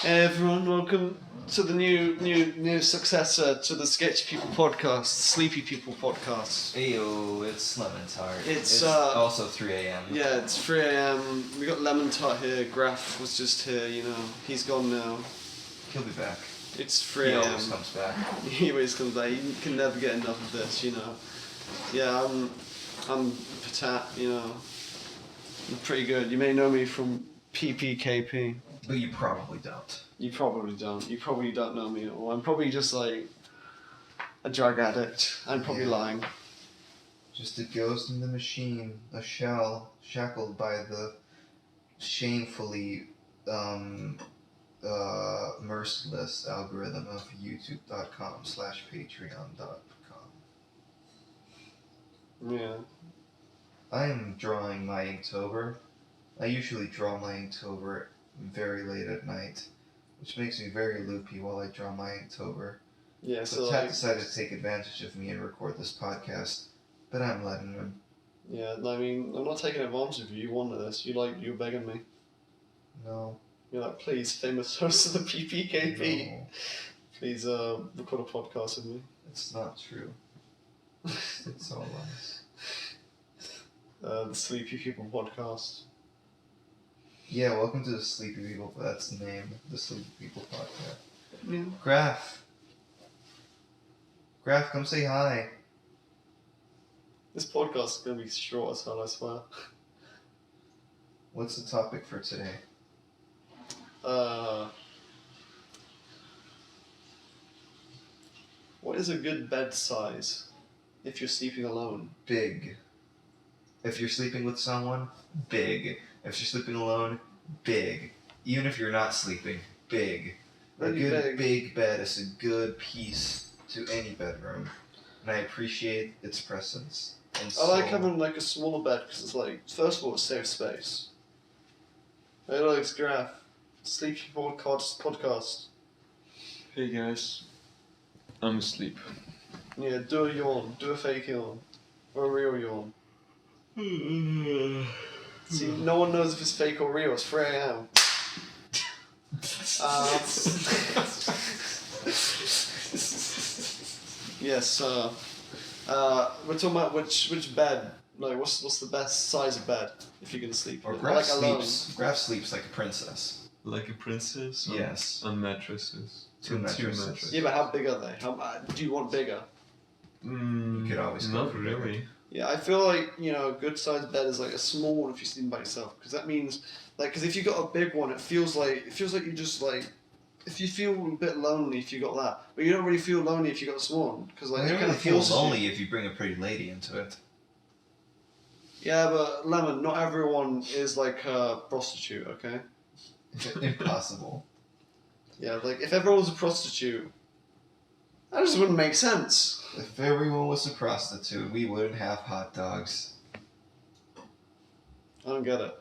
Hey everyone, welcome to the new successor to the Sketchy People podcast, Sleepy People podcast. Ayo, it's Lemontarty. It's also 3 a.m. Yeah, it's 3 a.m. We got Lemontarty here. Graf was just here, he's gone now. He'll be back. It's 3 He a.m. always comes back. He always comes back. You can never get enough of this, Yeah, I'm Potat, I'm pretty good. You may know me from PPKP. But you probably don't. You probably don't. You probably don't know me at all. I'm probably just like a drug addict. I'm probably lying. Just a ghost in the machine, a shell shackled by the shamefully merciless algorithm of youtube.com/patreon.com. Yeah. I am drawing my Inktober. I usually draw my Inktober very late at night, which makes me very loopy while I draw my Inktober. Yeah, So Tat decided to take advantage of me and record this podcast, but I'm letting him. Yeah, I mean, I'm not taking advantage of you. You wanted this. You're begging me. No. You're like, please, famous host of the PPKP, No, please record a podcast with me. it's not true. It's all lies. The Sleepy People podcast. Yeah, welcome to the Sleepy People. That's the name, the Sleepy People podcast. Yeah. Graf, come say hi. This podcast is going to be short as hell, I swear. What's the topic for today? What is a good bed size if you're sleeping alone? Big. If you're sleeping with someone, big. If you're sleeping alone, big. Even if you're not sleeping, big. A Really good big bed is a good piece to any bedroom, and I appreciate its presence. And I like having like a smaller bed because it's like, first of all, it saves space. Hey, look, it's Graf. Sleepy podcast. Hey guys, I'm asleep. Yeah, do a yawn. Do a fake yawn. Or a real yawn. See, no one knows if it's fake or real. It's 3 a.m. Yes, we're talking about which bed. Like, what's the best size of bed if you're gonna sleep? Or in it? Graf Like alone. sleeps. Graf sleeps like a princess. Like a princess? Yes. On mattresses. Two On mattresses. Yeah, but how big are they? How do you want bigger? You could always go Not for bigger. really. Yeah, I feel like, a good sized bed is like a small one if you're sleeping by yourself. Because that means, because if you got a big one, it feels like you just like, if you feel a bit lonely if you got that, but you don't really feel lonely if you got a small one. Because like, You it don't kind really of feel forces lonely you. if you bring a pretty lady into it. Yeah, but Lemon, not everyone is like a prostitute, okay? Impossible. Yeah, like if everyone was a prostitute, that just wouldn't make sense. If everyone was a prostitute, we wouldn't have hot dogs. I don't get it.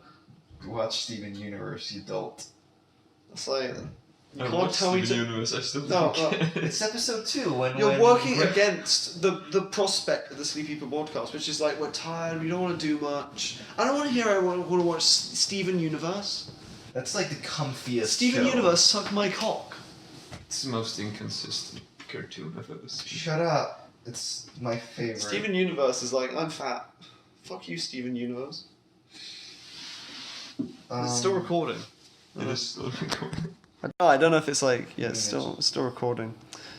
Watch Steven Universe, you dolt. It's like, you I can't watched tell me Steven to... Universe, I still No, don't no. get it. It's episode 2 when You're working Graf- against the prospect of the Sleepy People podcast, which is like, we're tired, we don't want to do much. I don't want to hear I want to watch Steven Universe. That's like the comfiest Steven show. Universe, suck my cock. It's the most inconsistent cartoon I've ever seen. Shut up. It's my favorite. Steven Universe is like, I'm fat. Fuck you, Steven Universe. It's still recording. It is still recording. I don't know if it's like, yeah, Image. it's still recording.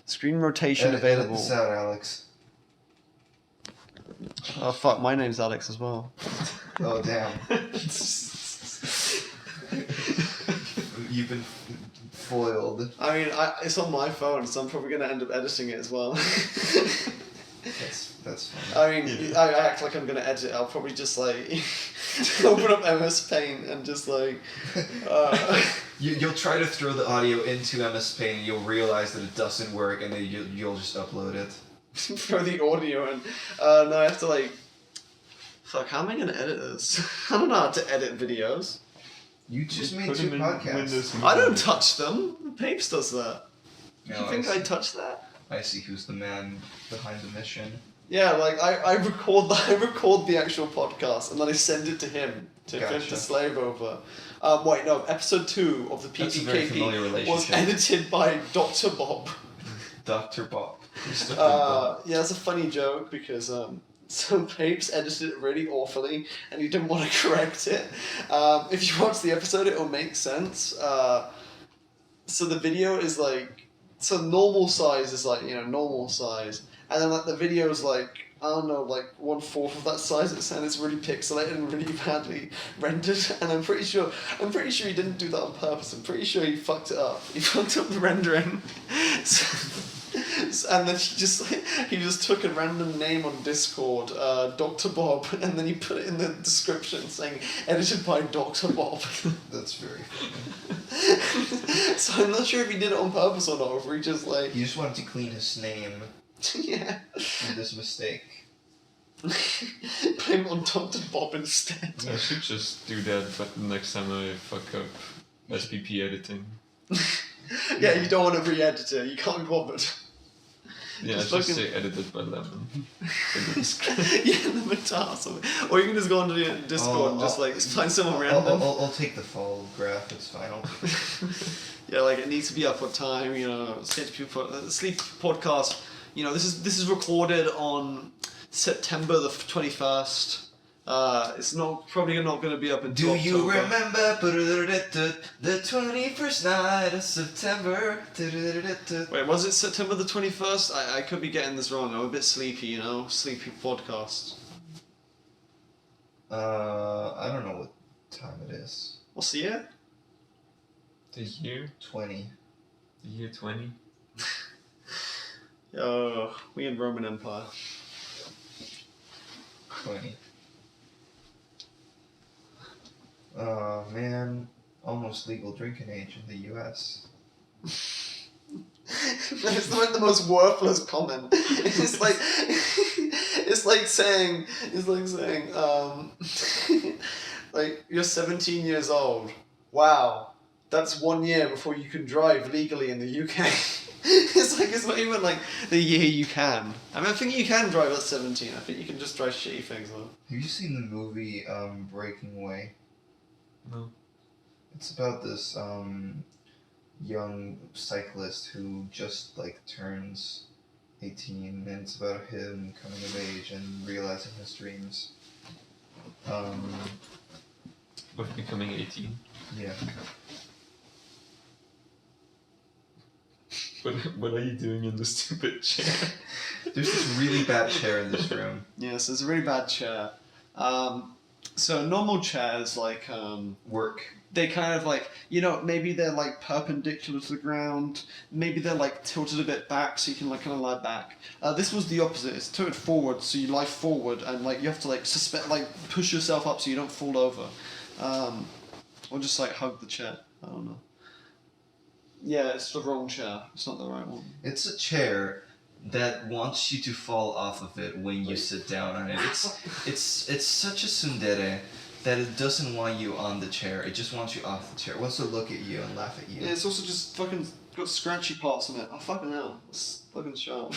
Screen rotation Edit available. this out, Alex. Oh fuck, my name's Alex as well. Oh, damn. You've been foiled. I mean, it's on my phone, so I'm probably gonna end up editing it as well. That's fine. I mean, I act like I'm gonna edit it. I'll probably just like open up MS Paint and just like. You'll try to throw the audio into MS Paint and you'll realize that it doesn't work and then you'll just upload it. throw the audio and no, I have to like. Fuck, how am I gonna edit this? I don't know how to edit videos. You just made Put 2 them in podcasts. Windows I don't Movie. touch them. Papes does that. No, You think I I touch that? I see who's the man behind the mission. Yeah, like I record the actual podcast and then I send it to him to Gotcha. finish the slave over. Wait, no, episode 2 of the That's a very familiar PPKP was relationship. edited by Dr. Bob. Dr. Bob. Yeah, it's a funny joke because so Papes edited it really awfully and he didn't want to correct it. If you watch the episode, it will make sense. So the video is like, so normal size is like, normal size, and then like the video is like, I don't know, like 1/4 of that size, and it's really pixelated and really badly rendered. And I'm pretty sure he didn't do that on purpose. I'm pretty sure he fucked it up. He fucked up the rendering. And then he just took a random name on Discord, Dr. Bob, and then he put it in the description saying edited by Dr. Bob. That's very funny. So I'm not sure if he did it on purpose or not, or if he just like He just wanted to clean his name yeah. with this mistake. Blame on Dr. Bob instead. I should just do that, but next time I fuck up SPP editing. Yeah, you don't want to re-edit it. You can't be bothered. Yeah, Just just fucking- say edited by Lemon. Yeah, Lemontarty or something. Or you can just go onto the Discord and just like find someone random. I'll take the fall graph, it's fine. Yeah, like it needs to be up on time, Sleep podcast. This is recorded on September the 21st. It's probably not going to be up until Do you October. remember the 21st night of September? Wait, was it September the 21st? I could be getting this wrong. I'm a bit sleepy, Sleepy podcast. I don't know what time it is. What's the year? The year? 20. The year 20? Oh, we in Roman Empire. 20. Oh man, almost legal drinking age in the US. It's like the most worthless comment. It's like saying, like you're 17 years old. Wow, that's 1 year before you can drive legally in the UK. It's not even like the year you can. I think you can drive at 17. I think you can just drive shitty things though. Have you seen the movie Breaking Away? No. It's about this young cyclist who just turns 18, and it's about him coming of age and realizing his dreams. Of becoming 18. Yeah. What are you doing in the stupid chair? There's this really bad chair in this room. Yes, it's a really bad chair. So normal chairs Work. they kind of maybe they're perpendicular to the ground, maybe they're tilted a bit back so you can kind of lie back. This was the opposite. It's tilted forward, so you lie forward and you have to push yourself up so you don't fall over, or just hug the chair. I don't know. Yeah, it's the wrong chair. It's not the right one. It's a chair that wants you to fall off of it when you sit down on it. It's such a tsundere that it doesn't want you on the chair. It just wants you off the chair. It wants to look at you and laugh at you. Yeah, it's also just fucking got scratchy parts on it. Oh fucking hell, it's fucking sharp.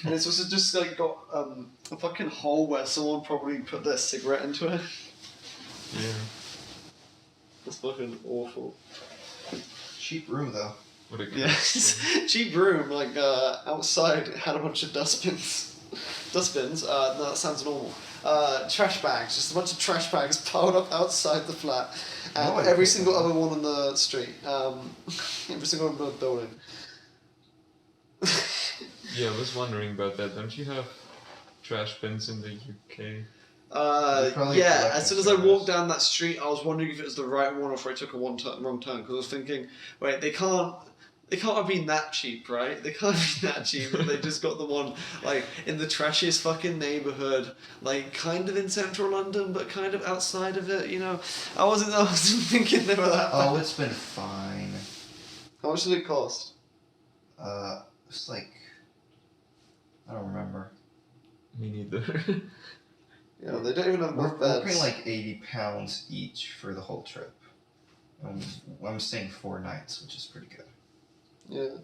And it's also just got a fucking hole where someone probably put their cigarette into it. Yeah. That's fucking awful. Cheap room though. What a Yeah, cheap room. Outside it had a bunch of dustbins. No, that sounds normal. Trash bags. Just a bunch of trash bags piled up outside the flat, and No, I every picked single them other one on the street. Every single one in the building. Yeah, I was wondering about that. Don't you have trash bins in the UK? Probably Yeah, collecting as soon as I service. walked down that street, I was wondering if it was the right one or if I took a wrong turn, because I was thinking, wait, they can't have been that cheap, right? They can't have been that cheap. They just got the one, in the trashiest fucking neighbourhood, kind of in central London, but kind of outside of it, I wasn't thinking they were that bad. Oh, it's been fine. How much did it cost? It's I don't remember. Me neither. Yeah, they don't even have We're enough beds. paying £80 each for the whole trip. I'm staying 4 nights, which is pretty good. Yeah.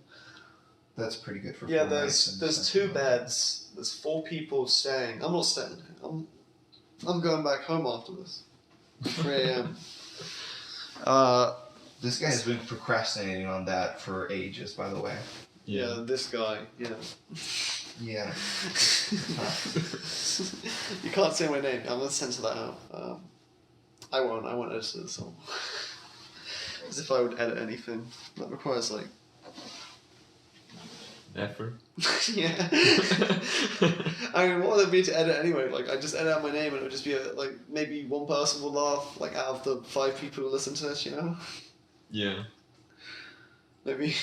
That's pretty good for Yeah, 4 nights. in there's central 2 London. beds. There's 4 people staying. I'm not staying here. I'm going back home after this. 3 a.m. This guy has been procrastinating on that for ages, by the way. Yeah, this guy. Yeah. Yeah. You can't say my name. I'm gonna censor that out. I won't. I won't edit this all. As if I would edit anything. That requires like. Effort. Yeah. I mean, what would it be to edit anyway? Like, I just edit out my name and it would just be like maybe one person will laugh, like out of the 5 people who listen to this, you know? Yeah. Maybe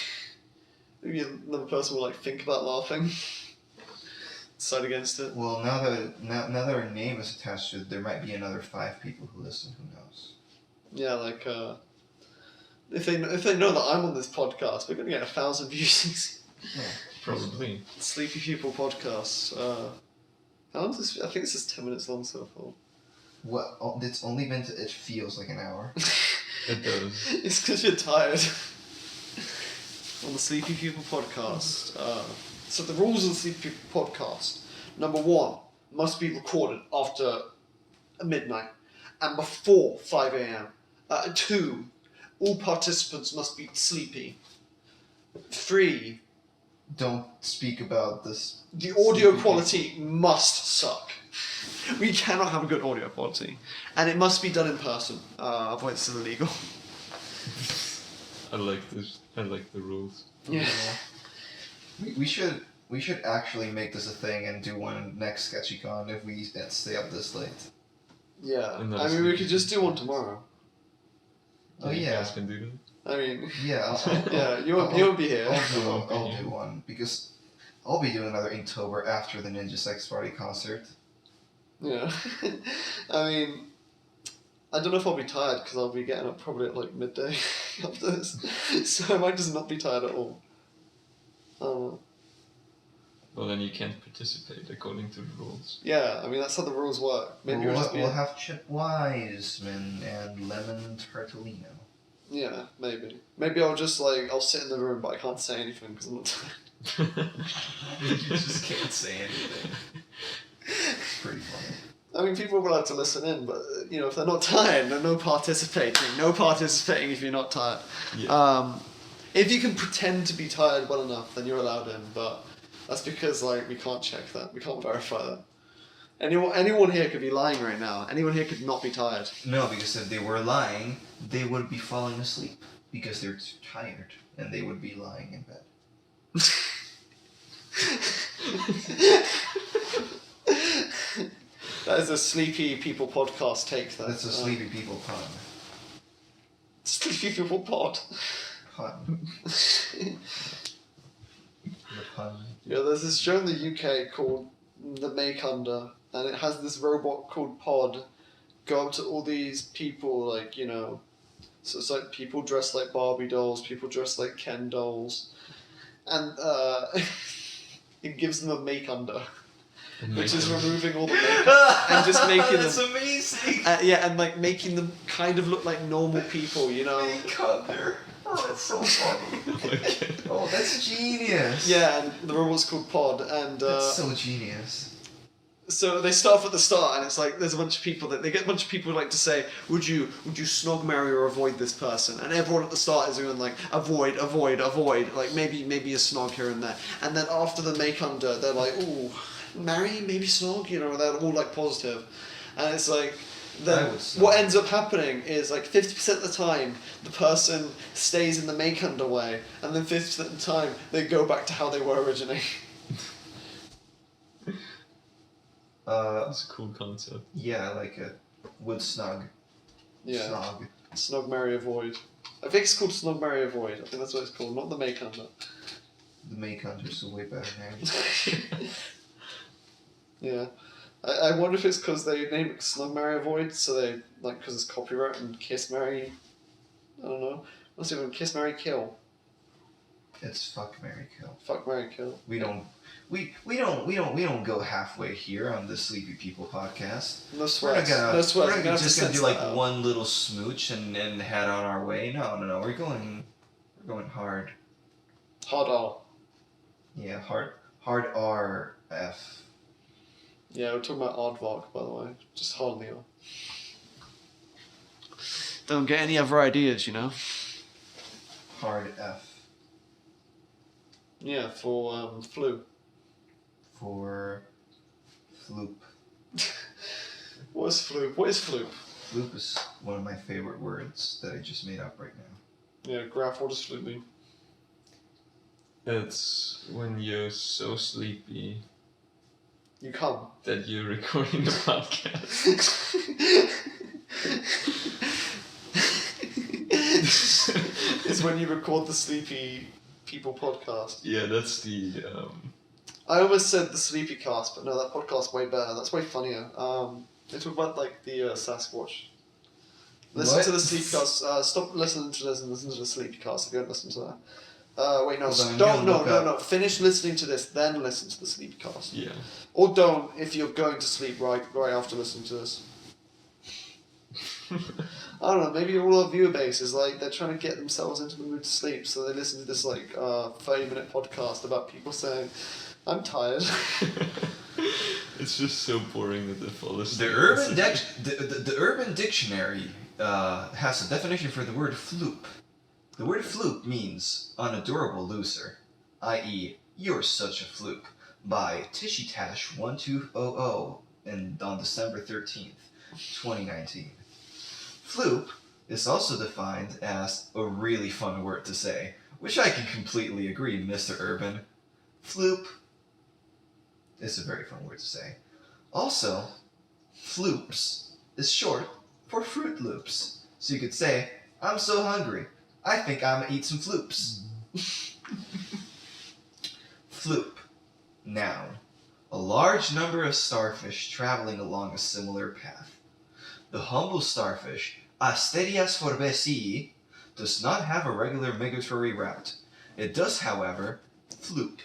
another person will like think about laughing. Decide against it. Well, now that our name is attached to it, there might be another 5 people who listen. Who knows? Yeah, like if they know that I'm on this podcast, we're gonna get 1,000 views. Yeah. Probably. Sleepy People podcast. How long is this? I think this is 10 minutes long so far. What? It's only been. It feels like an hour. It does. It's because you're tired. On the Sleepy People podcast. So the rules of the Sleepy People podcast. Number 1, must be recorded after midnight and before 5 a.m. 2, all participants must be sleepy. 3, Don't speak about this. the audio sleepy quality must suck. We cannot have a good audio quality. And it must be done in person. Otherwise it's illegal. I like this. I like the rules. Yeah. We should actually make this a thing and do one next SketchyCon if we stay up this late. Yeah. And I mean, we could just do one tomorrow. Oh, You yeah. guys can do that. I mean, Yeah. yeah, you won't be here. I'll do one because I'll be doing another Inktober after the Ninja Sex Party concert. Yeah. I mean, I don't know if I'll be tired because I'll be getting up probably at like midday after this. So I might just not be tired at all. I don't know. Well, then you can't participate according to the rules. Yeah, I mean, that's how the rules work. Maybe it'll just be. We'll have Chip Wiseman and Lemontarty. Yeah, maybe. Maybe I'll just like, I'll sit in the room but I can't say anything because I'm not tired. You just can't say anything. It's pretty funny. I mean, people will have to listen in, but, you know, if they're not tired, then no participating. No participating if you're not tired. Yeah. If you can pretend to be tired well enough, then you're allowed in, but that's because, like, we can't check that. We can't verify that. Anyone here could be lying right now. Anyone here could not be tired. No, because if they were lying, they would be falling asleep because they're too tired and they would be lying in bed. That is a Sleepy People podcast take. That's a Sleepy People pun. Sleepy People pod. Pun. The pun. Yeah, there's this show in the UK called The Make Under, and it has this robot called Pod go up to all these people, like, you know, so it's like people dressed like Barbie dolls, people dressed like Ken dolls, and it gives them a make under, which is removing all the makeup and just making That's them, amazing! yeah, and like making them kind of look like normal people, you know. Make under. Oh, that's so funny. Oh, that's genius. Yeah, and the robot's called Pod, and That's so genius. so they start off at the start, and it's like there's a bunch of people that they get a bunch of people who like to say, would you snog, marry, or avoid this person? And everyone at the start is doing like avoid, like maybe a snog here and there. And then after the make under, they're like, ooh, marry, maybe snog, you know, they're all like positive. And it's like, then what ends up happening is like 50% of the time the person stays in the make under way, and then 50% of the time they go back to how they were originally. That's a cool concept. Yeah, I like it. Would snug. Yeah. Snog. Snog, marry, avoid. I think it's called Snog, marry, avoid. I think that's what it's called, not the make under. The Make Hunter's a way better name. Yeah. I wonder if it's because they name it Snug, marry, avoid, so they, like, because it's copyright, and kiss, marry, I don't know. What's it even? Kiss, marry, kill. It's fuck, marry, kill. Fuck, marry, kill. We don't go halfway here on the Sleepy People podcast. No We're sweats. not gonna, No sweats. we're not just gonna do like one. one little smooch and head on our way. No. We're going hard. Hard R. Yeah, hard RF. Yeah, we're talking about Aardvark, by the way. Just hard on the R. Don't get any other ideas, you know? Hard F. Yeah, for flu. For floop. What is flu? What is flu? Floop is one of my favorite words that I just made up right now. Yeah, Graph, what does flu mean? It's when you're so sleepy You come. that you're recording the podcast. It's when you record the Sleepy People podcast. Yeah, that's the I almost said the Sleepy Cast, but no, that podcast's way better. That's way funnier. They talk about like the Sasquatch. Listen What? to the Sleepy Cast. Stop listening to this and listen to the Sleepy Cast if you don't listen to that. Wait, no, Hold on, I'm don't, gonna look no. Finish listening to this, then listen to the Sleepy Cast. yeah. Or don't if you're going to sleep right after listening to this. I don't know, maybe all our viewer base is like they're trying to get themselves into the mood to sleep, so they listen to this like 30-minute podcast about people saying, I'm tired. It's just so boring that they fall asleep. The Urban Dictionary has a definition for the word floop. The word floop means unadorable loser, i.e., you're such a fluke, by Tishitash1200 on December 13th, 2019. Floop is also defined as a really fun word to say, which I can completely agree, Mr. Urban. Floop is a very fun word to say. Also, floops is short for Fruit Loops. So you could say, I'm so hungry, I think I'm gonna eat some floops. Floop. Noun. A large number of starfish traveling along a similar path. The humble starfish, Asterias forbesii, does not have a regular migratory route. It does, however, floop,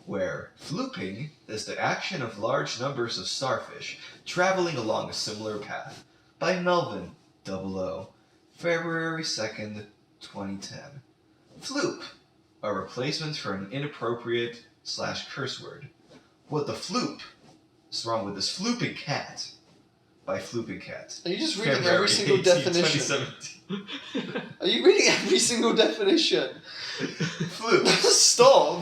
where flooping is the action of large numbers of starfish traveling along a similar path. By Melvin, 00, February 2nd, 2010. Floop, a replacement for an inappropriate / curse word. What the floop is wrong with this flooping cat? By Flooping Cat. Are you just reading February every single 18, definition? 2017. Are you reading every single definition? Floop. Stop!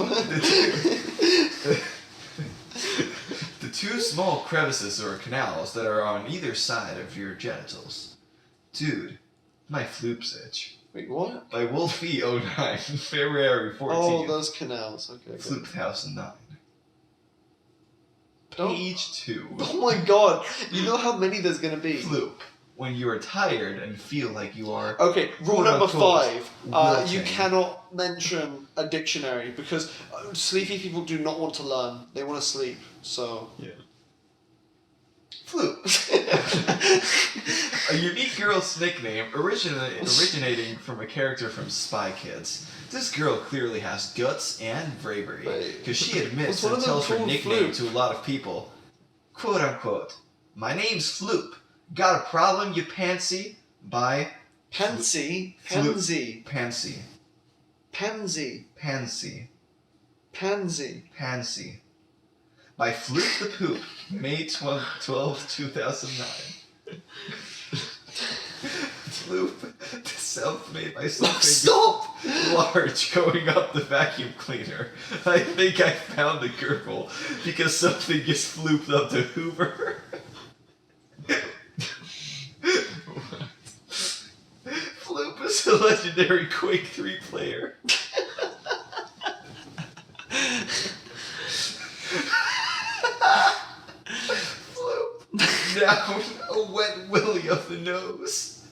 The two small crevices or canals that are on either side of your genitals. Dude, my floops itch. Wait, what? By Wolfie09, February 14th. Oh, those canals. Okay. Okay. Floop 1009. Don't- Page 2. Oh my god! You know how many there's gonna be? Floop. When you are tired and feel like you are. Okay, rule Quote, number unquote, 5. You wilting. cannot mention a dictionary because sleepy people do not want to learn. They want to sleep. So. Yeah. Floop. A unique girl's nickname originating from a character from Spy Kids. This girl clearly has guts and bravery, Wait. because she admits Was one and of them tells her called nickname Floop? to a lot of people. Quote unquote, my name's Floop. Got a problem, you pansy? By Pansy. Floop. Pansy. Pansy. Pansy. Pansy. Pansy. Pansy. By Floop the Poop, May 12, 2009. Floop, the self-made by something Stop! large going up the vacuum cleaner. I think I found the girl because something gets flooped up the Hoover. Floop is a legendary Quake 3 player. Floop. Now a wet willy of the nose.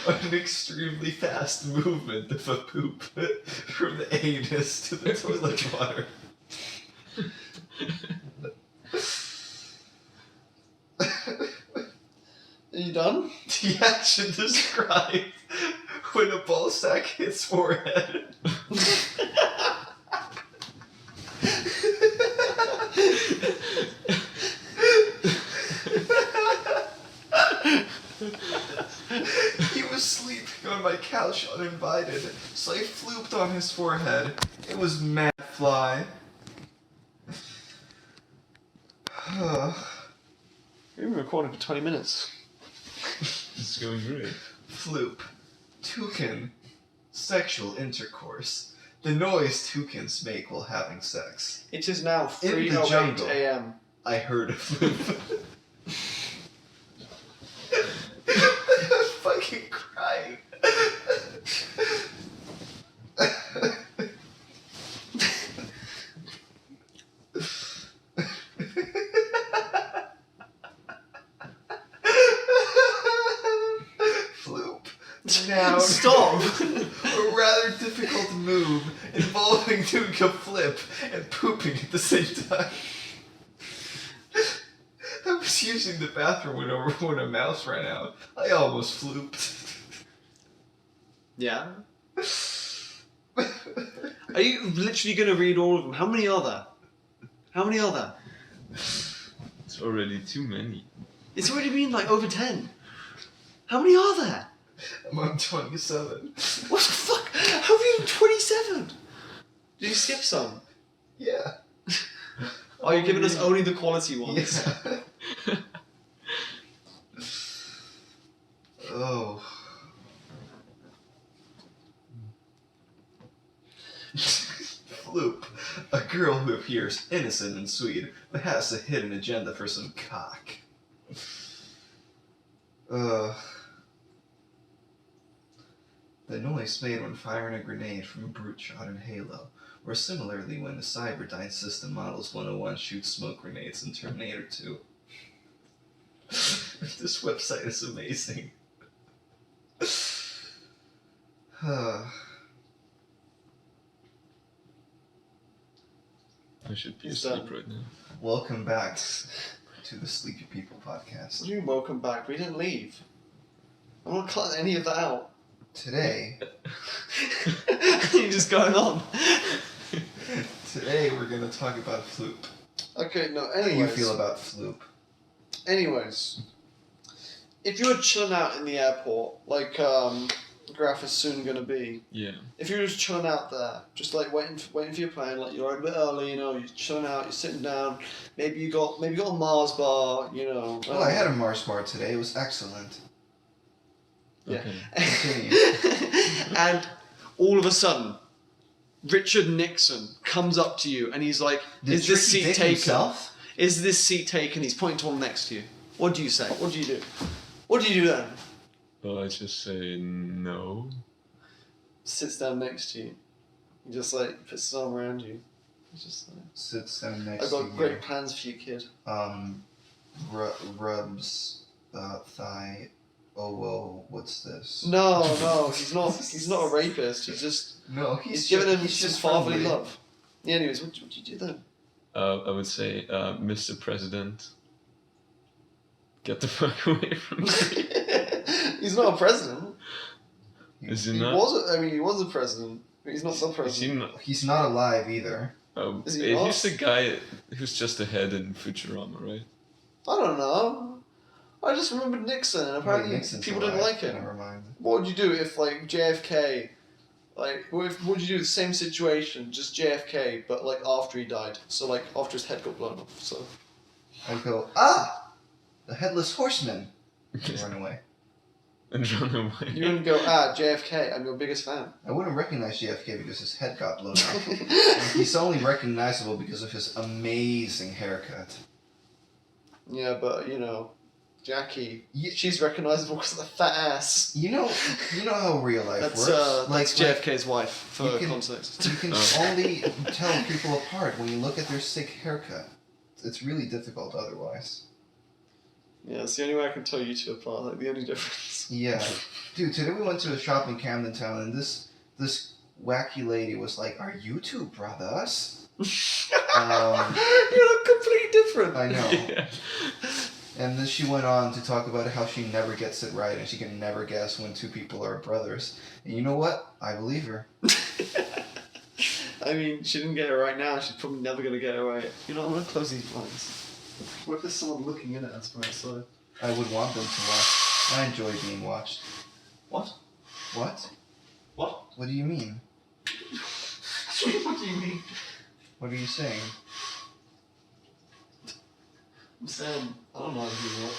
An extremely fast movement of a poop from the anus to the toilet water. Are you done? The action described when a ball sack hits forehead. He was sleeping on my couch uninvited, so I flooped on his forehead. It was mad fly. We've been recording for 20 minutes. It's going great. Floop. Toucan. Sexual intercourse. The noise toucans make while having sex. It is now In the 3:08 jungle. a.m. I heard a floop. Fucking crying. Floop. Now, Stop! a rather difficult move involving doing a flip and pooping at the same time. I was using the bathroom when a mouse ran out. I almost flooped. Yeah. Are you literally going to read all of them? How many are there? How many are there? It's already too many. It's already been like over 10. How many are there? I'm on 27. What the fuck? How have you done 27? Did you skip some? Yeah. Are you giving us only the quality ones? Yeah. Oh. Floop. A girl who appears innocent and sweet, but has a hidden agenda for some cock. The noise made when firing a grenade from a brute shot in Halo, or similarly when the Cyberdyne System Models 101 shoots smoke grenades in Terminator 2. This website is amazing. I should be It's asleep done. right now. Welcome back to the Sleepy People What podcast. do you mean welcome back? We didn't leave. I'm not cutting any of that out. Today You're just going on. we're going to talk about Floop. Okay, no, How do you anyways. feel about Floop? Anyways. If you were chilling out in the airport, like Graph is soon going to be, Yeah. if you're just chilling out there, just like waiting for your plane, like you're a bit early, you know, you're chilling out, you're sitting down, maybe you got a Mars bar, you know. Oh, I had a Mars bar today. It was excellent. Yeah. Okay. Continue. And all of a sudden, Richard Nixon comes up to you and he's like, Did "Is this Tricky seat Dick taken? himself? Is this seat taken?" He's pointing to one next to you. What do you say? What do you do? What do you do then? Well, I just say no. Sits down next to you. He just like puts his arm around you. He's just like, Sits down next "I've to got you. great plans for you, kid." Rubs thigh. Oh, whoa, what's this? No, he's not. He's not a rapist. No, He's giving him he's some just fatherly friendly. love. Yeah, anyways, what do you do then? I would say, Mr. President, get the fuck away from me. He's not a president. Is he He not? he was a president, but he's not the Is president. he not? He's not alive either. Is he not? He's the guy who's just a head in Futurama, right? I don't know. I just remembered Nixon, and apparently Wait, Nixon's people didn't alive. like him. Never mind. What would you do if, like, JFK, like, what would you do the same situation, just JFK, but, like, after he died? So, like, after his head got blown off, so. I'd go, the headless horseman. And run away. And run away. You wouldn't go, JFK, I'm your biggest fan. I wouldn't recognize JFK because his head got blown off. He's only recognizable because of his amazing haircut. Yeah, but, you know, Jackie, Ye- she's recognizable because of the fat ass. You know how real life That's, works. that's JFK's wife, for you can- context. You can Oh. only tell people apart when you look at their sick haircut. It's really difficult otherwise. Yeah, it's the only way I can tell you two apart, like, the only difference. Yeah. Dude, today we went to a shop in Camden Town and this wacky lady was like, "Are you two brothers?" You look completely different. I know. Yeah. And then she went on to talk about how she never gets it right and she can never guess when two people are brothers. And you know what? I believe her. I mean, she didn't get it right now, she's probably never going to get it right. You know, I'm going to close these blinds. What if there's someone looking in at us from outside? I would want them to watch. I enjoy being watched. What? What? What? What do you mean? What do you mean? What are you saying? I'm saying, I don't know how to watch.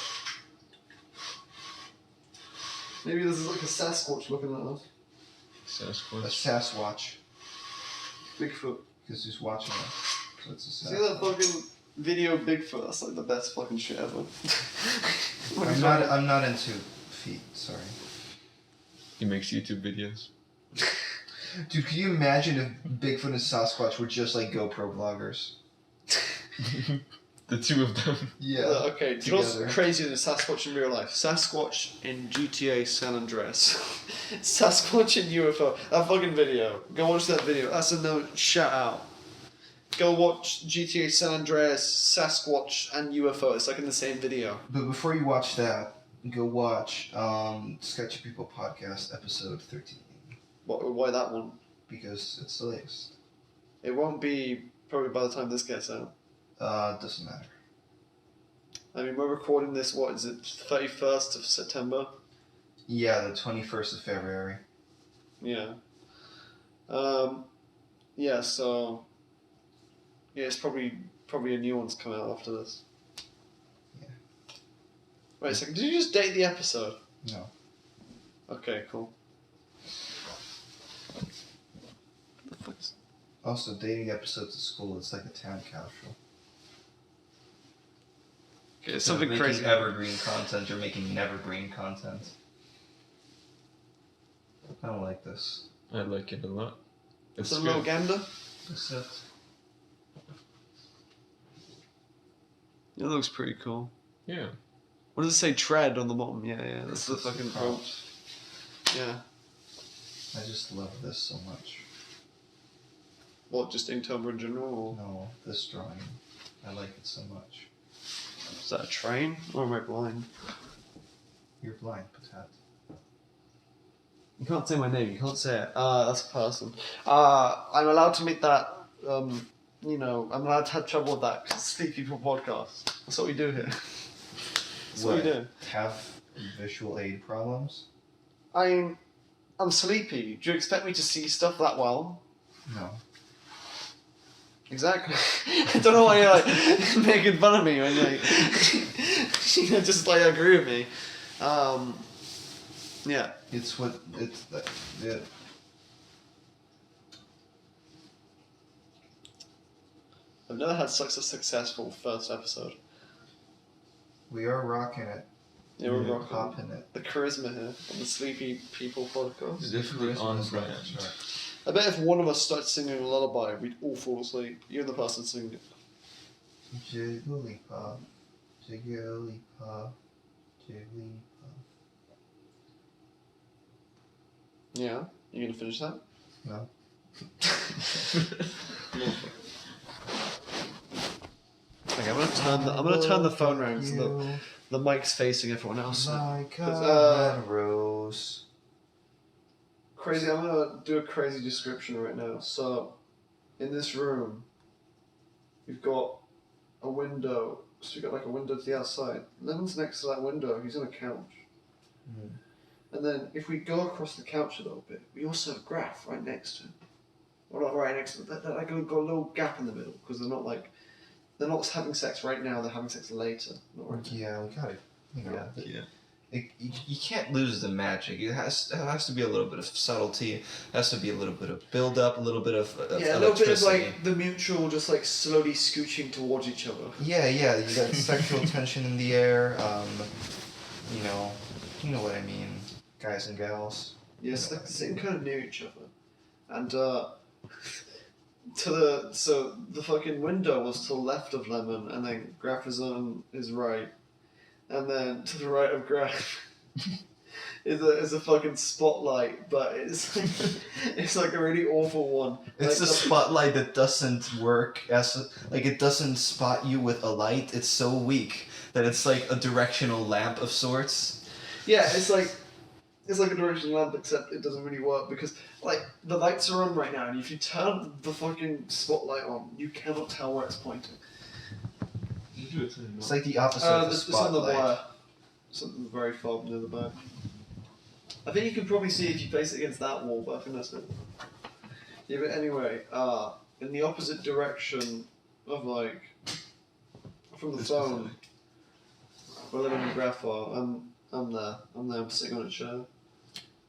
Maybe this is like a Sasquatch looking at us. A Sasquatch. Sasquatch. Bigfoot. Because he's watching us. So it's a See that fucking video of Bigfoot? That's like the best fucking shit ever. I'm not into feet, sorry. He makes YouTube videos. Dude, can you imagine if Bigfoot and Sasquatch were just like GoPro vloggers? The two of them. Yeah. Okay, do you know what's Together. crazier than Sasquatch in real life? Sasquatch in GTA San Andreas. Sasquatch in UFO. That fucking video. Go watch that video. That's a no shout out. Go watch GTA San Andreas, Sasquatch, and UFO. It's like in the same video. But before you watch that, go watch Sketchy People Podcast episode 13. Why that one? Because it's the latest. It won't be probably by the time this gets out. Doesn't matter. I mean, we're recording this, what is it, 31st of September? Yeah, the 21st of February. Yeah. Yeah, so... Yeah, it's probably a new one's coming out after this. Yeah. Wait a second, did you just date the episode? No. Okay, cool. The fuck is... Also, dating episodes at school, it's like a town couch show. Okay, it's something making crazy. evergreen content or making nevergreen content. I don't like this. I like it a lot. It's It's a good. little gander. That's it. It looks pretty cool. Yeah. What does it say? Tread on the bottom. Yeah, that's the fucking prompt. Yeah. I just love this so much. What, just Inktober in general? Or No, this drawing. I like it so much. is that a train? Or am I blind? You're blind, Potat. You can't say my name, you can't say it. That's a person. I'm allowed to make that, you know, I'm allowed to have trouble with that because it's Sleep People podcast. That's what we do here. That's what we do. Have visual aid problems? I'm sleepy. Do you expect me to see stuff that well? No. Exactly. I don't know why you're like making fun of me when like you know, just like agree with me. Yeah. It's what it's the I've never had such a successful first episode. we are rocking it. Yeah, we're Yeah. rocking Popping it. the charisma here on the Sleepy People podcast. Definitely on Charisma's brand. not sure. I bet if one of us started singing a lullaby, we'd all fall asleep. You and the person singing it. Jigglypuff, Jigglypuff, Jigglypuff. Yeah? You gonna finish that? No. Okay, I'm gonna turn the phone around so the mic's facing everyone else. Like a But, red rose. Crazy. I'm gonna do a crazy description right now. So, in this room, we've got a window. So we've got like a window to the outside. Lemon's next to that window. He's on a couch. Mm. And then if we go across the couch a little bit, we also have Graph right next to him. Well, not right next to him. They're like got a little gap in the middle because they're not having sex right now. They're having sex later. Not right now. Yeah, we gotta, you know. Yeah. You can't lose the magic. It has to be a little bit of subtlety. It has to be a little bit of build up, a little bit of Yeah, a little bit of electricity. like the mutual, just like slowly scooching towards each other. Yeah, you got sexual tension in the air. You know what I mean, guys and gals. Yes, Yeah. like sitting kind of near each other, and so the fucking window was to the left of Lemon, and then Graph is on his right, and then to the right of Graph is a fucking spotlight, but it's like a really awful one. It's like a spotlight that doesn't work it doesn't spot you with a light. It's so weak that it's like a directional lamp of sorts. Yeah, it's like a directional lamp, except it doesn't really work because like the lights are on right now, and if you turn the fucking spotlight on, you cannot tell where it's pointing. It's like the opposite of the It's on the spotlight. wire. Something very far near the back. I think you can probably see if you place it against that wall, but I think that's it. Yeah, but anyway, in the opposite direction of like from the This phone, We're living in Graphar. I'm there. I'm sitting on a chair.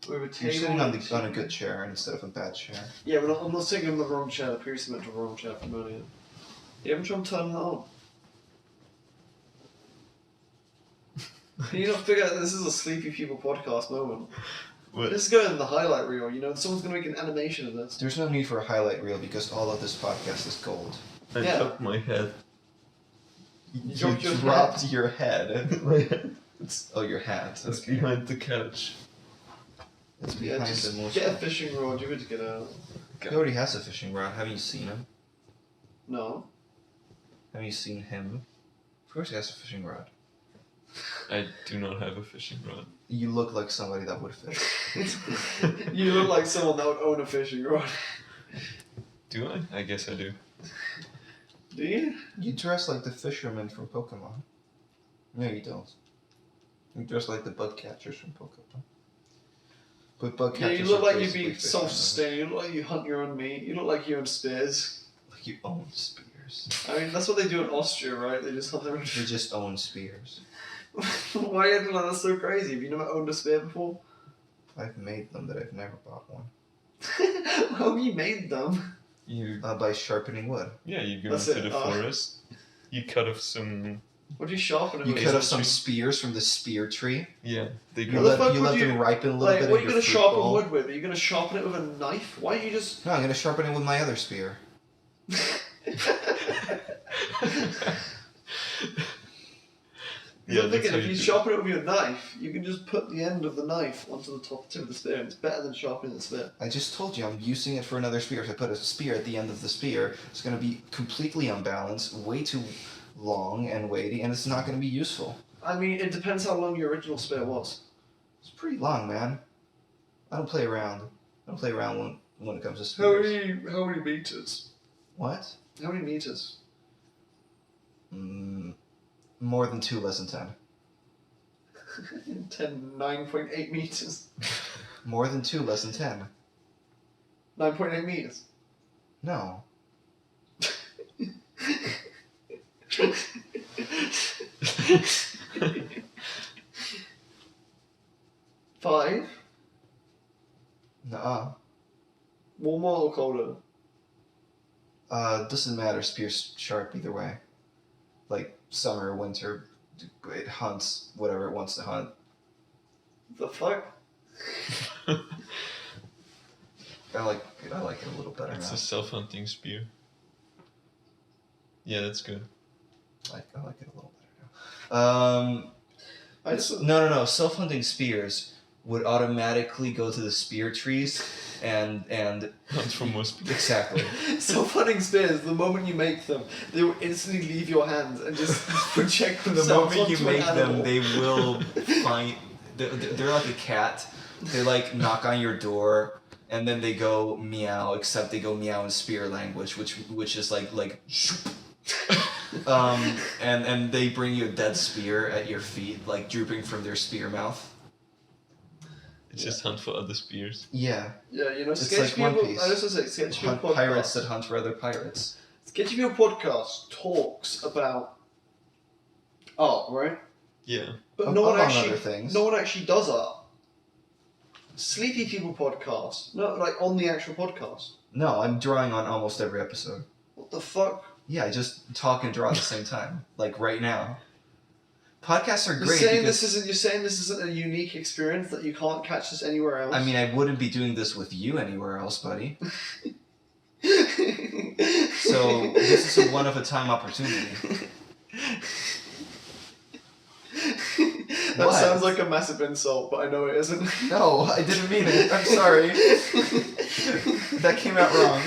We were You're sitting on a good chair instead of a bad chair. Yeah, but I'm not sitting on the wrong chair. I previously went to the wrong chair from earlier. You haven't tried turning that on? Can you not figure out that this is a Sleepy People podcast moment? What? This is going in the highlight reel, you know? Someone's going to make an animation of this. There's no need for a highlight reel because all of this podcast is gold. I Yeah. dropped my head. You dropped your dropped your head. My head. Oh, your hat. It's Okay. behind the couch. It's Yeah, behind just the most. get a fishing rod, you're good to get out. He already has a fishing rod. Haven't you seen him? No. Have you seen him? Of course he has a fishing rod. I do not have a fishing rod. You look like somebody that would fish. You look like someone that would own a fishing rod. Do I? I guess I do. Do you? You dress like the fisherman from Pokemon. No, you don't. You dress like the bug catchers from Pokemon. But bug Yeah, catchers you look are like you'd basically be fishermen. self-sustaining. You look like you hunt your own meat. You look like you own spears. Like you own spears. I mean, that's what they do in Austria, right? They just hunt their own. You just own spears. Why are you like that's so crazy? Have you never owned a spear before? I've made them, but I've never bought one. How have you made them? You By sharpening wood. yeah, you go That's into it, the forest. You cut off some What do you sharpen it You with? cut off Hazel some tree. spears from the spear tree. yeah. They You What grow. the fuck let would you- them ripen a little Like, bit what are in you your gonna fruit sharpen bowl. wood with? Are you gonna sharpen it with a knife? Why don't you just? No, I'm gonna sharpen it with my other spear. Yeah, I'm that's thinking how if you you do it. sharpen it with your knife, you can just put the end of the knife onto the top tip of the spear. And it's better than sharpening the spear. I just told you I'm using it for another spear. If I put a spear at the end of the spear, it's gonna be completely unbalanced, way too long and weighty, and it's not gonna be useful. I mean, it depends how long your original spear was. It's pretty long, man. I don't play around. I don't play around when it comes to How spears. many meters? What? How many meters? More than 2, less than 10. 9.8 meters. More than 2, less than 10. 9.8 meters. No. Five. Nuh-uh. Warmer or colder? Doesn't matter. Spear's sharp either way. Like summer, winter, it hunts whatever it wants to hunt. The fuck? I like it a little better It's now. a self-hunting spear. Yeah, that's good. I like it a little better now. I just. No. Self-hunting spears would automatically go to the spear trees, and Hunt for more spears. exactly. Self-hunting spears, the moment you make them, they will instantly leave your hands and just project The themselves moment you onto an make them, animal. they will find. They're like a cat. They like knock on your door, and then they go meow. Except they go meow in spear language, which is like. And they bring you a dead spear at your feet, like drooping from their spear mouth. It's just hunt for other spears. Yeah. Yeah, you know, It's Sketchy like One People. Piece. I also say Sketchy People Hunt podcast. pirates that hunt for other pirates. Sketchy People podcast talks about art, right? Yeah. But no one Among actually. other things. No one actually does art. Sleepy People podcast, not like on the actual podcast. No, I'm drawing on almost every episode. What the fuck? Yeah, I just talk and draw at the same time, like right now. Podcasts are You're great saying because this isn't a unique experience that you can't catch this anywhere else. I mean I wouldn't be doing this with you anywhere else, buddy. So this is a one-of-a-time opportunity. That What? sounds like a massive insult, but I know it isn't. No, I didn't mean it. I'm sorry. That came out wrong.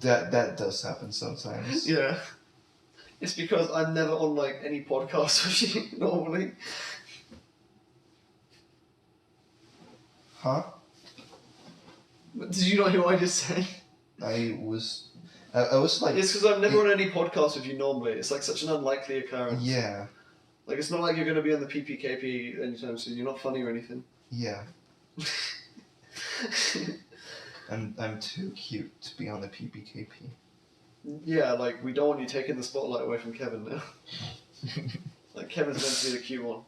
That does happen sometimes. Yeah. It's because I'm never on like any podcast with you normally. Huh? Did you not hear what I just said? I was like, It's because I'm never on any podcast with you normally. It's like such an unlikely occurrence. yeah, Like it's not like you're going to be on the PPKP anytime soon. You're not funny or anything. yeah. I'm too cute to be on the PPKP. Yeah, like, we don't want you taking the spotlight away from Kevin now. Like, Kevin's meant to be the cute one.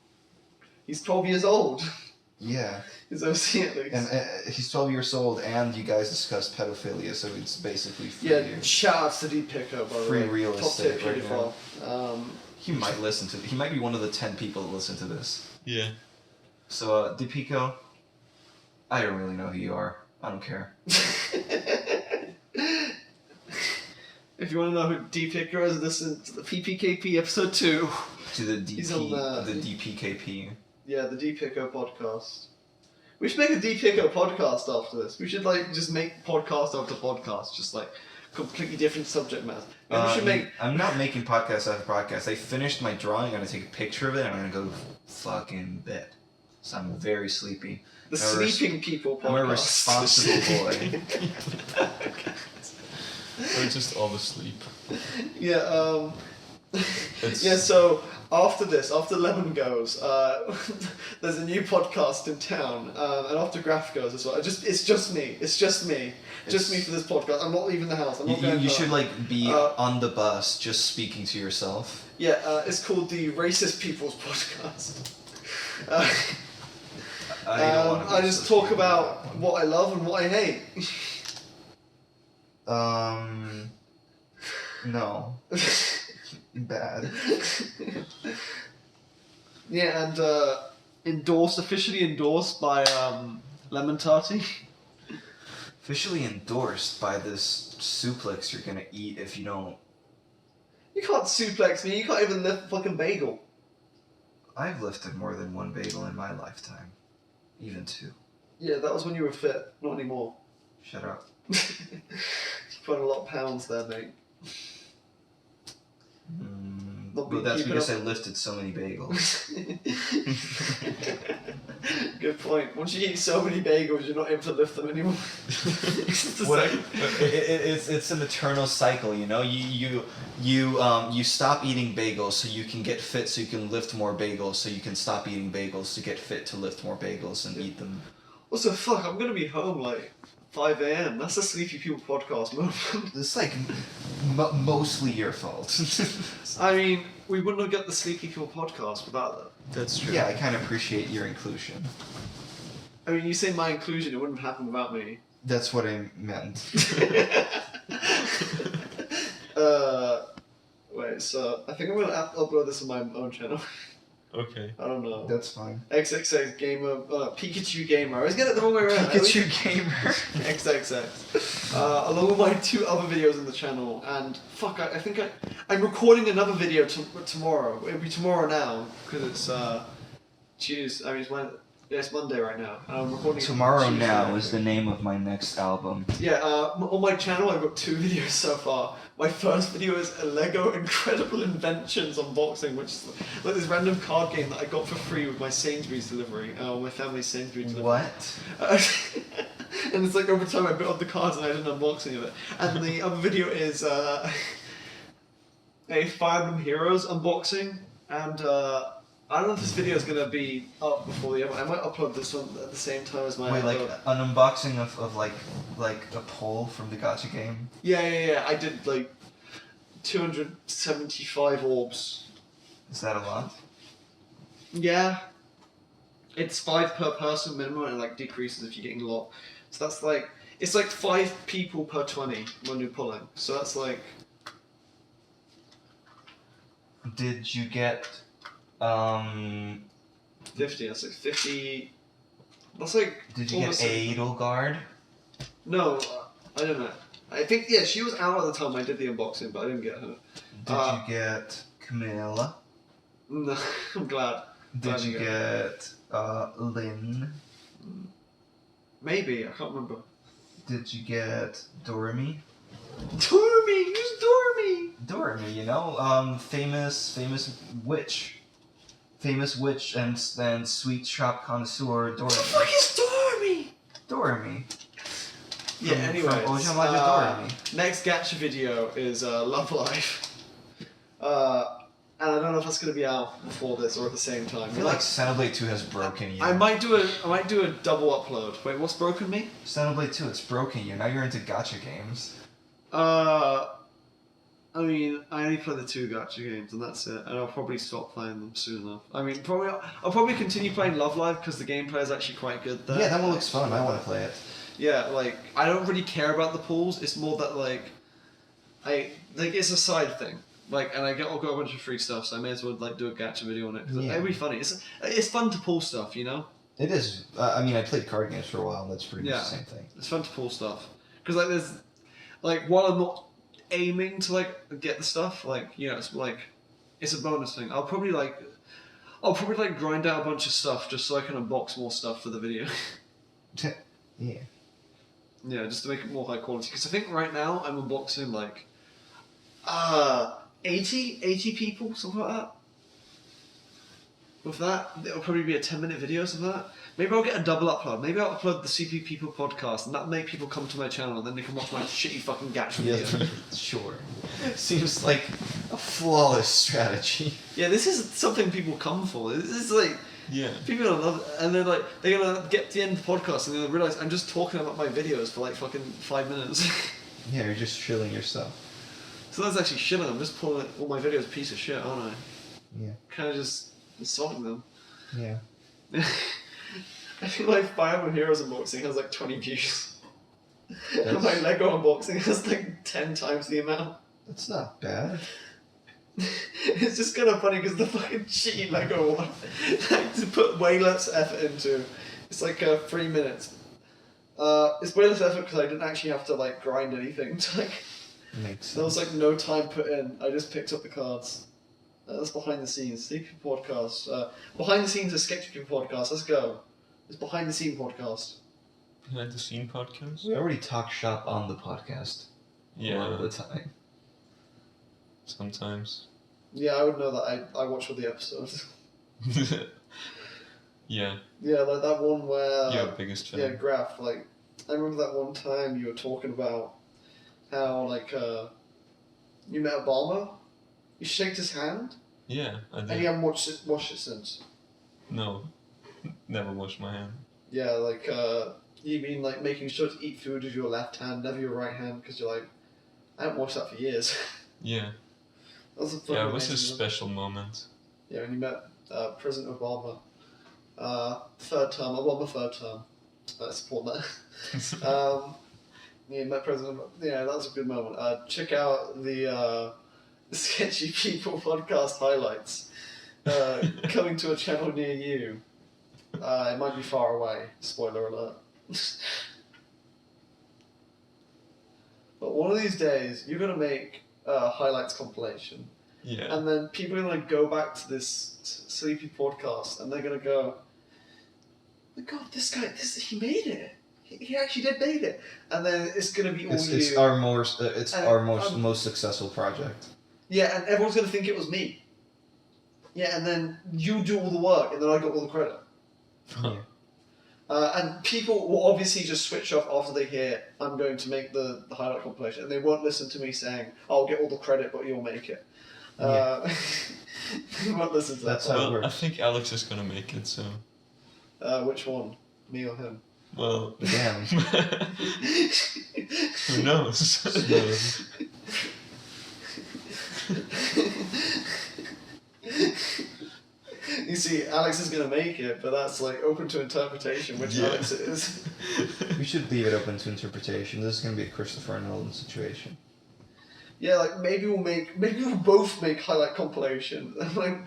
He's 12 years old. Yeah. His OC at least. And he's 12 years old, and you guys discussed pedophilia, so it's basically free. Yeah, shout out to D-Pico, by the Free way. real Top tier estate right pedophile. He might listen to. He might be one of the 10 people that listen to this. Yeah. So, DePico, I don't really know who you are. I don't care. If you want to know who D-Pico is, listen to the PPKP episode 2. To the He's on the DPKP. Yeah, the D-Pico podcast. We should make a D-Pico podcast after this. We should, like, just make podcast after podcast, just, like, completely different subject matter. Maybe we should make... I'm not making podcast after podcast. I finished my drawing. I'm gonna take a picture of it, and I'm gonna go fucking bed. So I'm very sleepy. The Sleeping People podcast. I'm a responsible boy. Or just all asleep. Yeah, yeah, so after this, after Lemon goes, there's a new podcast in town, and after Graph goes as well. It's just me. Just me for this podcast. I'm not leaving the house. I'm not going You home. should like be on the bus, just speaking to yourself. Yeah, it's called the Racist People's Podcast. I just talk about what I love and what I hate. No. Bad. Yeah, and officially endorsed by Lemontarty. Officially endorsed by this suplex you're gonna eat if you don't. You can't suplex me. You can't even lift a fucking bagel. I've lifted more than one bagel in my lifetime, even 2. Yeah, that was when you were fit. Not anymore. Shut up. You put a lot of pounds there, mate. Not But that's keeping because up. I lifted so many bagels. Good point. Once you eat so many bagels, you're not able to lift them anymore. It's the What same. it's an eternal cycle, you know. You stop eating bagels so you can get fit, so you can lift more bagels, so you can stop eating bagels to get fit to lift more bagels and eat them. Also, fuck, I'm gonna be home like 5 a.m. That's the Sleepy People podcast moment. It's like mostly your fault. I mean, we wouldn't have got the Sleepy People podcast without that. That's true. Yeah, I kind of appreciate your inclusion. I mean, you say my inclusion, it wouldn't have happened without me. That's what I meant. Wait, so I think I'm gonna upload this on my own channel. Okay. I don't know. That's fine. XXX Gamer, Pikachu Gamer. I always get it the wrong way around. Pikachu Gamer. XXX. Along with my 2 other videos on the channel, and fuck, I think I'm recording another video tomorrow. It'll be tomorrow now because it's Tuesday. I mean, it's Monday right now, and I'm recording. it Tomorrow Tuesday, Now I is the think. name of my next album. Yeah, on my channel I've got 2 videos so far. My first video is a Lego Incredible Inventions unboxing, which is like this random card game that I got for free with my Sainsbury's delivery, my family's Sainsbury's delivery. What? And it's like over time I built up the cards and I did an unboxing of it. And the other video is a Fire Emblem Heroes unboxing, and I don't know if this video is gonna be up before the other. I might upload this one at the same time as my. Wait, like upload. an unboxing of like a poll from the gacha game? Yeah. I did like 275 orbs. Is that a lot? Yeah. It's 5 per person minimum, and it like decreases if you're getting a lot. So that's like it's like 5 people per 20 when you're pulling. So that's like. Did you get 50. That's like 50. That's like. Did you get almost like- Edelgard? No, I don't know. I think yeah, she was out at the time I did the unboxing, but I didn't get her. Did you get Camilla? No, I'm glad. Did Glad you get Lynn? Maybe I can't remember. Did you get Dormy? Dormy, who's Dormy? Dormy, you know, famous witch. Famous witch and sweet shop connoisseur What Dormy. the fuck is Dormy? Dormy. Yeah. Anyway, From Ojamaja Dormy. next gacha video is Love Life. And I don't know if that's gonna be out before this or at the same time. I feel like Xenoblade 2 has broken you. I might do a double upload. Wait, what's broken me? Xenoblade 2, it's broken you. Now you're into gacha games. I mean, I only play the 2 gacha games, and that's it. And I'll probably stop playing them soon enough. I mean, I'll probably continue playing Love Live because the gameplay is actually quite good there. Yeah, that one looks fun. I want to play it. Yeah, like I don't really care about the pools. It's more that like it's a side thing. Like, and I'll got a bunch of free stuff, so I may as well like do a gacha video on it. Cause Yeah. it'd be funny. It's fun to pull stuff, you know. It is. I mean, I played card games for a while, and that's pretty much Yeah. the same thing. It's fun to pull stuff because like there's like while I'm not aiming to like get the stuff, like you know, it's a bonus thing. I'll probably grind out a bunch of stuff just so I can unbox more stuff for the video. Yeah. Yeah, just to make it more high quality. Because I think right now I'm unboxing like 80 people, something like that. With that, it'll probably be a 10-minute video, something like that. Maybe I'll get a double upload. Maybe I'll upload the CP People podcast, and that'll make people come to my channel, and then they can watch my shitty fucking gacha video. Yeah. Sure. Seems like a flawless strategy. Yeah, this is something people come for. This is like Yeah. people gonna love it, and they're gonna get to the end of the podcast, and they're gonna realize I'm just talking about my videos for like fucking 5 minutes. Yeah, you're just shilling yourself. So that's actually shitting. I'm just pulling all my videos a piece of shit, aren't I? Yeah. Kind of just insulting them. Yeah. I feel like Fire Emblem Heroes unboxing has like 20 views. And That's- my Lego unboxing has like 10 times the amount. That's not bad. It's just kind of funny because the fucking shitty Lego one, like to put way less effort into, it's like 3 minutes. It's way less effort because I didn't actually have to like grind anything. To, like, Makes sense. there was like no time put in. I just picked up the cards. That's behind the scenes. Sleepy podcast. Behind the scenes of Sketchy People podcast. Let's go. It's behind the scene podcast. Behind the scene podcast? We already talk shop on the podcast. A lot of Yeah. the time. Sometimes. Yeah, I would know that. I watch all the episodes. Yeah. Yeah, like that one where. Your biggest fan. Yeah, Graph. Like, I remember that one time you were talking about how like you met Obama. You shaked his hand, Yeah, I and you did. haven't watched it since. No. Never washed my hand. Yeah, like you mean like making sure to eat food with your left hand, never your right hand, because you're like, I haven't watched that for years. Yeah. That was a fucking Yeah, it was a amazing special moment. Yeah, when you met President Obama, third term, Obama third term. I support that. Yeah, you met President. Yeah, that was a good moment. Check out the Sketchy People podcast highlights coming to a channel near you. It might be far away. Spoiler alert. But one of these days, you're gonna make a highlights compilation. Yeah. And then people are going to go back to this Sleepy podcast and they're going to go, oh my God, this guy, he made it. He actually did made it. And then it's going to be all you. It's our And most successful project. Yeah, and everyone's going to think it was me. Yeah, and then you do all the work and then I got all the credit. Yeah. And people will obviously just switch off after they hear I'm going to make the highlight compilation and they won't listen to me saying, I'll get all the credit but you'll make it. They won't listen to That's that. how it Well, I works. think Alex is gonna make it, so. Which one? Me or him? Well. Damn. Who knows? You see, Alex is going to make it, but that's like open to interpretation, which Yeah. Alex is. We should leave it open to interpretation. This is gonna be a Christopher Nolan situation. Yeah, like maybe we'll both make highlight compilation. Like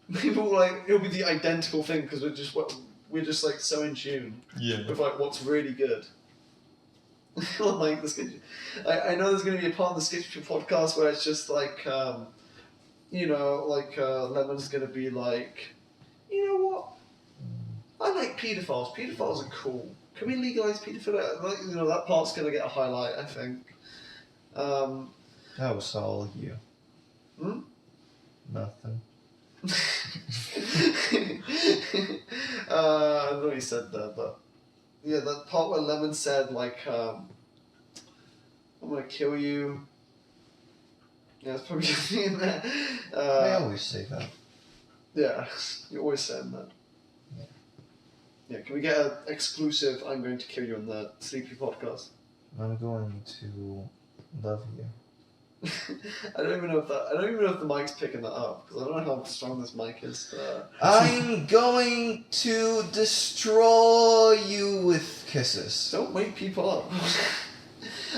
maybe it'll be the identical thing because we're just like so in tune Yeah. with like what's really good. Like I know there's going to be a part of the Sketchy podcast where it's just like Lemon's going to be like, you know what? I like paedophiles. Paedophiles are cool. Can we legalize paedophilia? Like, that part's going to get a highlight, I think. That was all you. Hmm? Nothing. I don't know what he said there, but yeah, that part where Lemon said like, I'm gonna kill you. Yeah, it's probably just me in there. I always say that. Yeah, you're always saying that. Yeah. Yeah, can we get an exclusive I'm going to kill you on the Sleepy podcast? I'm going to love you. I don't even know if the mic's picking that up because I don't know how strong this mic is. I'm going to destroy you with kisses. Don't wake people up.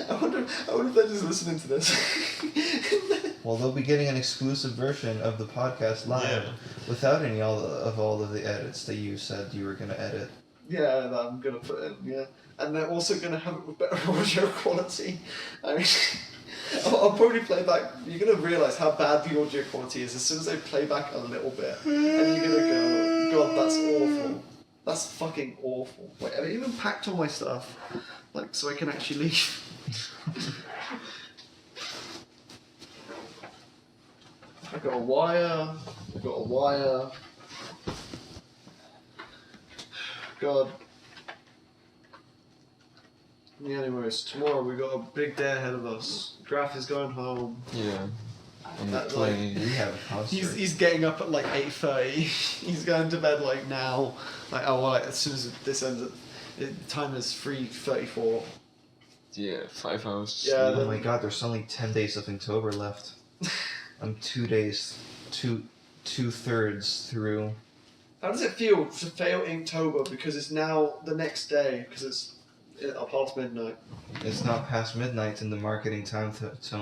I wonder if they're just listening to this. Well, they'll be getting an exclusive version of the podcast live Yeah. without all of the edits that you said you were gonna edit. Yeah, that I'm gonna put in. Yeah, and they're also gonna have it with better audio quality. I mean, I'll probably play back. You're gonna realise how bad the audio quality is as soon as I play back a little bit, and you're gonna go, God, that's awful. That's fucking awful. Wait, I even packed all my stuff, like so I can actually leave. I got a wire. God. Yeah, anyways, tomorrow we got a big day ahead of us. Graf is going home. Yeah. On the That, like, plane. We have a concert. He's getting up at like 8:30. He's going to bed like now. Like as soon as this ends, the time is 3:34. Yeah, 5 hours. Yeah, Oh my god, there's only 10 days of October left. I'm 2 days, two-thirds through. How does it feel to fail Inktober because it's now the next day because it's past midnight? It's not past midnight in the marketing time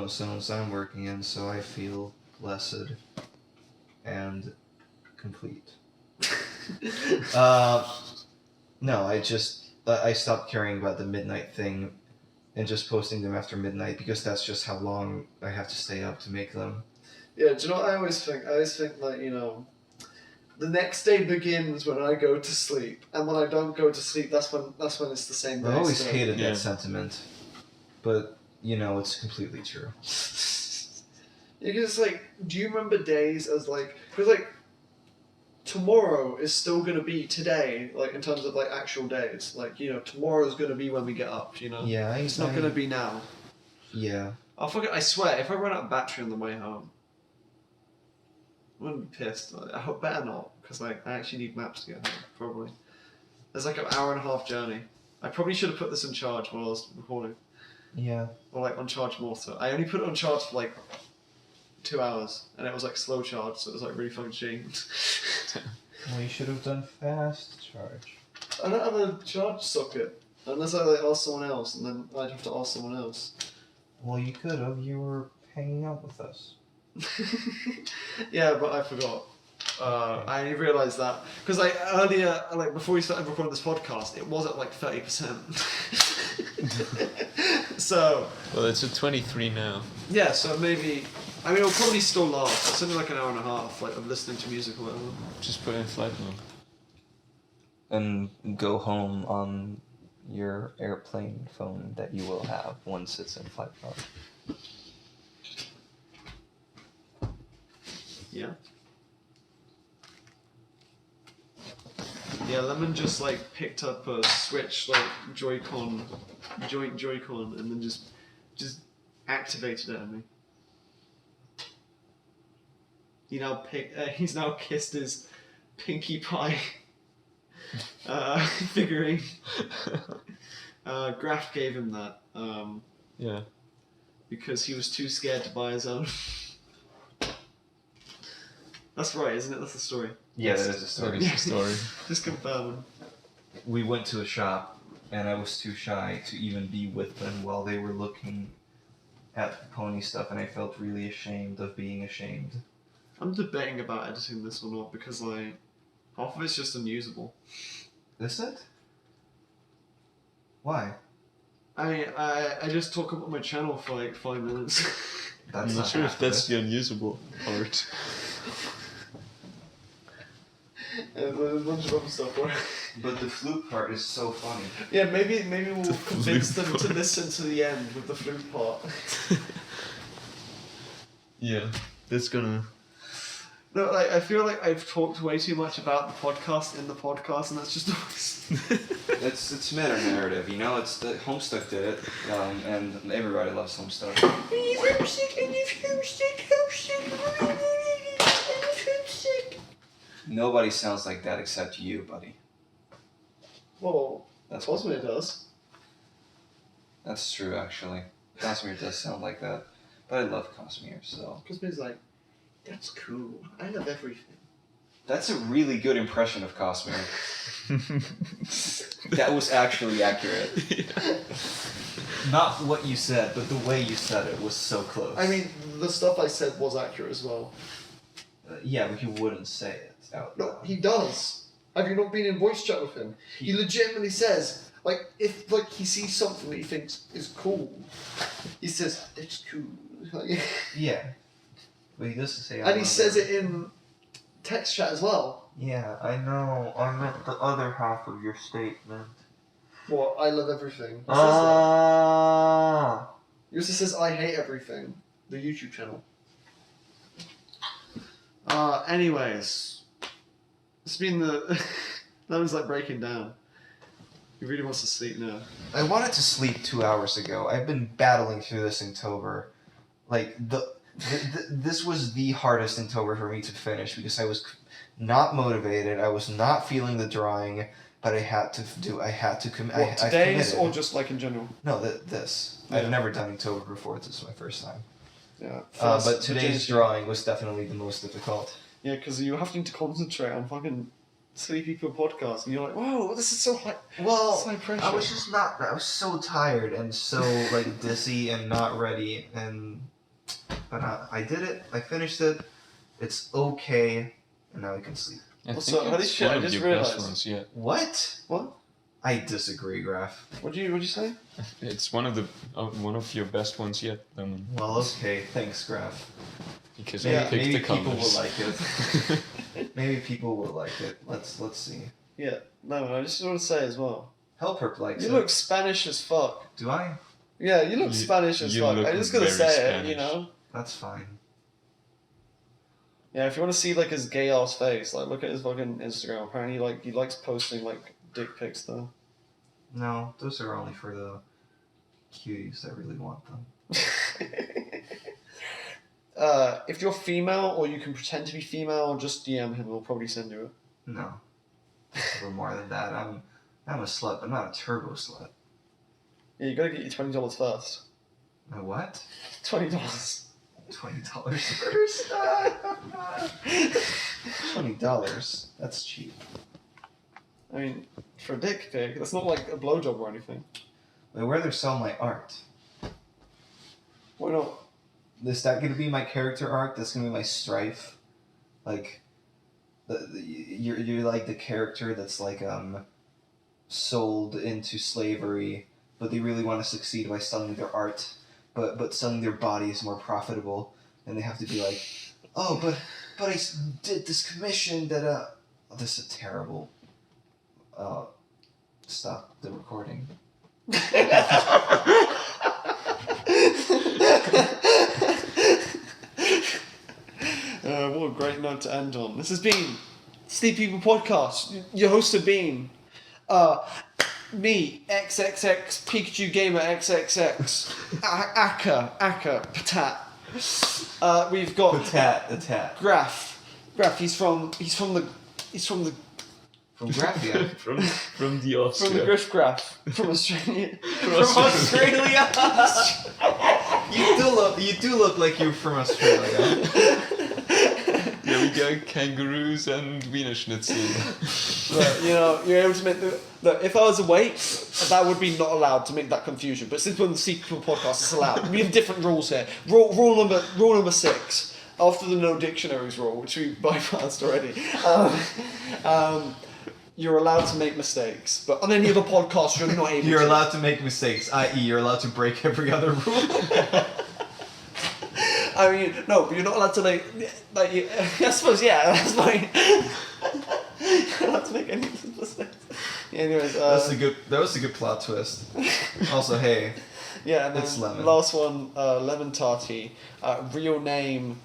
zones I'm working in, so I feel blessed and complete. No, I stopped caring about the midnight thing and just posting them after midnight because that's just how long I have to stay up to make them. Yeah, do you know what I always think? I always think like, the next day begins when I go to sleep, and when I don't go to sleep, that's when it's the same day. I've always still. hated Yeah. that sentiment, but it's completely true. Because do you remember days as because tomorrow is still gonna be today, in terms of actual days. Tomorrow's gonna be when we get up. Yeah, It's not gonna be now. Yeah. I'll forget. I swear, if I run out of battery on the way home, I'm gonna be pissed. I hope better not, because I actually need maps to get home. Probably. There's an hour and a half journey. I probably should have put this on charge while I was recording, Yeah. or on charge more. So I only put it on charge for 2 hours, and it was slow charge, so it was really fucking cheap. Well, you should have done fast charge. I don't have a charge socket unless I ask someone else, and then I'd have to ask someone else. Well, you could have. You were hanging out with us. Yeah, but I forgot. I only realised that because earlier, before we started recording this podcast, it was at 30%. So Well, it's at 23 now. yeah, so maybe it'll probably still last. It's only an hour and a half of listening to music or whatever. Just put in flight mode. And go home on your airplane phone that you will have once it's in flight mode. Yeah. Yeah, Lemon just picked up a Switch Joy-Con, joint Joy-Con, and then just activated it at me. He's now kissed his Pinkie Pie figurine. Graf gave him that Yeah. because he was too scared to buy his own. That's right, isn't it? That's the story. Yeah, that is a That story. is the story. Just confirming. We went to a shop, and I was too shy to even be with them while they were looking at the pony stuff, and I felt really ashamed of being ashamed. I'm debating about editing this or not because half of it's just unusable. Is it? Why? I just talk about my channel for 5 minutes. That's I'm not sure half if that's of it. the unusable part. And there's a bunch of other stuff. But the flute part is so funny. Yeah, maybe we'll The convince flute them to part. listen to the end with the flute part. Yeah, that's gonna. No, I feel like I've talked way too much about the podcast in the podcast, and that's just always. It's meta narrative, It's the Homestuck did it, and everybody loves Homestuck. Nobody sounds like that except you, buddy. Well, That's Cosmo does. That's true, actually. Cosmere does sound like that. But I love Cosmere, so. Cosmere's like, that's cool. I love everything. That's a really good impression of Cosmere. That was actually accurate. Not what you said, but the way you said it was so close. I mean, the stuff I said was accurate as well. Yeah, but he wouldn't say it out No, loud. he does. Have you not been in voice chat with him? He legitimately says, like, if like he sees something that he thinks is cool, he says, it's cool. Like, Yeah. But he doesn't say and he says it in text chat as well. Yeah, I know. I meant the other half of your statement. What? I love everything. He says that. Ah. He also says, I hate everything. The YouTube channel. Anyways. It's been the... Lemon's like breaking down. He really wants to sleep now. I wanted to sleep 2 hours ago. I've been battling through this Inktober. Like, this was the hardest Inktober for me to finish because I was not motivated. I was not feeling the drawing, but I had to commit. What, today's I've committed. or just like in general? No, this. Yeah. I've never done Inktober before. This is my first time. Yeah. But today's drawing was definitely the most difficult. Yeah, because you're having to concentrate on fucking Sleepy People podcast, and you're like, whoa, this is so high. Well, It's high pressure. I was just not. I was so tired and so like dizzy and not ready. But I did it. I finished it. It's okay, and now I can sleep. I What's think up? Holy it's shit, one I of just your best realised. ones yet. What? What? I disagree, Graf. What'd you say? It's one of your best ones yet, Well, okay. Thanks, Graf. because Yeah, I picked maybe the people colors. will like it. Maybe people will like it. Let's see. Yeah. No, I just want to say as well. Hellperp likes You it. look Spanish as fuck. Do I? Yeah, you look You- Spanish as you fuck. look I'm just gonna very say it, Spanish. you know? That's fine. Yeah, if you want to see like his gay ass face, like look at his fucking Instagram. Apparently, like he likes posting like dick pics though. No, those are only for the cuties that really want them. If you're female or you can pretend to be female, just DM him. He'll probably send you it. No. A little more than that. I'm a slut, but not a turbo slut. Yeah, you gotta get your $20 first. A what? $20. $20 first? $20. That's cheap. I mean, for a dick pic, that's not like a blowjob or anything. Wait, where they sell my art? Why not? Is that gonna be my character art? That's gonna be my strife? Like, you're like the character that's like sold into slavery, but they really want to succeed by selling their art, but selling their body is more profitable, and they have to be like, oh, but I did this commission that oh, this is terrible. Stop the recording. What a great note to end on. This has been Sleep People Podcast. Your hosts have been me, xxxPikachuGamerxxx, Akka, Potat. We've got Potat. Graf. He's from the From Graphia. from the Austria. Graf from Australia. From Australia. You do look like you're from Australia. Yeah, we got kangaroos and Wiener Schnitzel. But, you know, you're able to make the. If I was awake, that would be not allowed to make that confusion. But since we're on the Sleep People podcast, it's allowed. We have different rules here. Rule number 6. After the no dictionaries rule, which we bypassed already. You're allowed to make mistakes, but on any other podcast, you're not able. You're to. allowed to make mistakes, i.e., you're allowed to break every other rule. I mean, no, but you're not allowed to I suppose, yeah, that's fine. You're allowed to make any mistakes. Yeah, anyways, That was a good plot twist. Also, hey, yeah, and then it's Lemon. last one, Lemontarty, real name.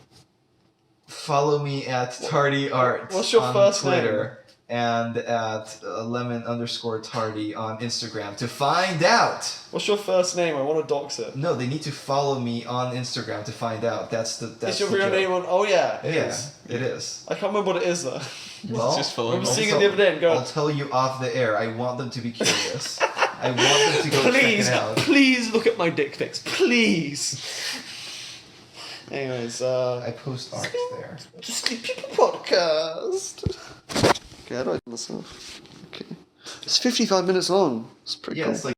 follow me at Tardy Art What's your on first Twitter and at lemon_tardy on Instagram to find out. What's your first name? I want to dox it. No, they need to follow me on Instagram to find out. That's Is your the real joke. name on? Oh yeah, it Yeah, is. it is. I can't remember what it is though. Well, Just follow I remember me. seeing it the other day and going, I'll tell you off the air. I want them to be curious. I want them to go check please, it out. please look at my dick pics, please. Anyways, I post art there. just the People Podcast. Okay, how do I do myself? Okay. It's 55 minutes long. It's pretty Yeah, cool. it's like